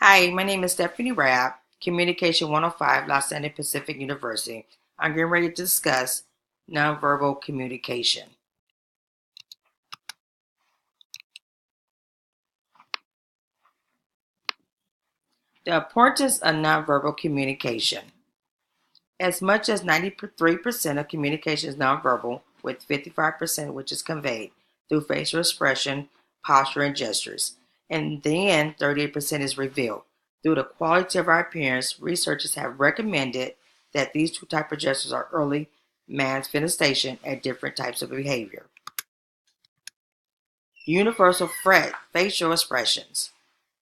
Hi, my name is Stephanie Rabb, Communication 105, Los Angeles Pacific University. I'm getting ready to discuss nonverbal communication. The importance of nonverbal communication. As much as 93% of communication is nonverbal, with 55% which is conveyed through facial expression, posture, and gestures. And then 38% is revealed. Through the quality of our appearance, researchers have recommended that these two types of gestures are early manifestation at different types of behavior. Universal facial expressions.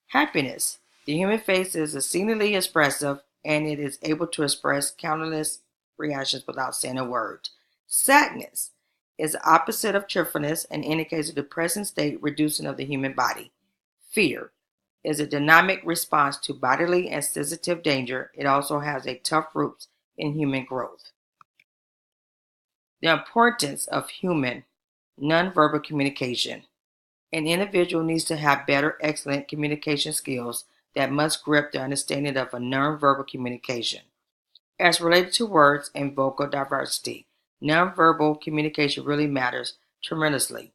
Happiness. The human face is exceedingly expressive and it is able to express countless reactions without saying a word. Sadness is the opposite of cheerfulness and indicates a depressing state reducing of the human body. Fear is a dynamic response to bodily and sensitive danger. It also has a tough roots in human growth. The importance of human nonverbal communication. An individual needs to have better, excellent communication skills that must grip the understanding of a nonverbal communication. As related to words and vocal diversity, nonverbal communication really matters tremendously.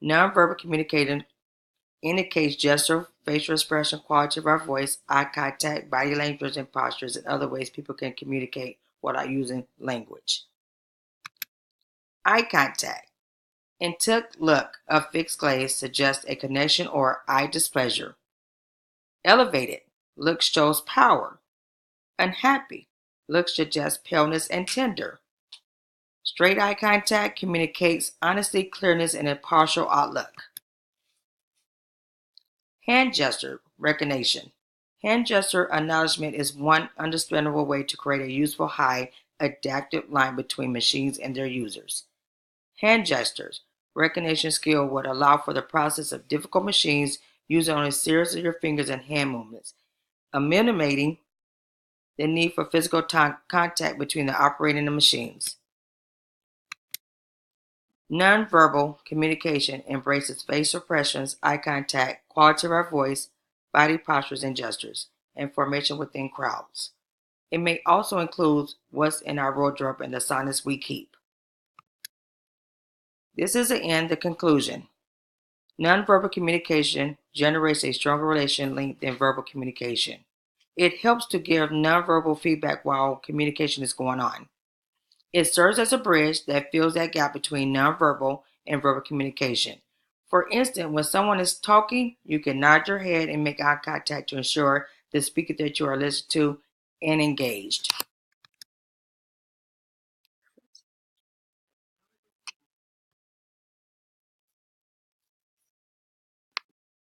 Nonverbal communication indicates gesture, facial expression, quality of our voice, eye contact, body language, and postures, and other ways people can communicate without using language. Eye contact. Intent look of fixed gaze suggests a connection or eye displeasure. Elevated look shows power. Unhappy look suggests paleness and tender. Straight eye contact communicates honesty, clearness, and a partial outlook. Hand gesture recognition. Hand gesture acknowledgement is one understandable way to create a useful high adaptive line between machines and their users. Hand gestures recognition skill would allow for the process of difficult machines using only a series of your fingers and hand movements, eliminating the need for physical contact between the operator and the machines. Nonverbal communication embraces facial expressions, eye contact, quality of our voice, body postures and gestures, and formation within crowds. It may also include what's in our wardrobe and the silence we keep. This is the conclusion. Nonverbal communication generates a stronger relation link than verbal communication. It helps to give nonverbal feedback while communication is going on. It serves as a bridge that fills that gap between nonverbal and verbal communication. For instance, when someone is talking, you can nod your head and make eye contact to ensure the speaker that you are listening to and engaged.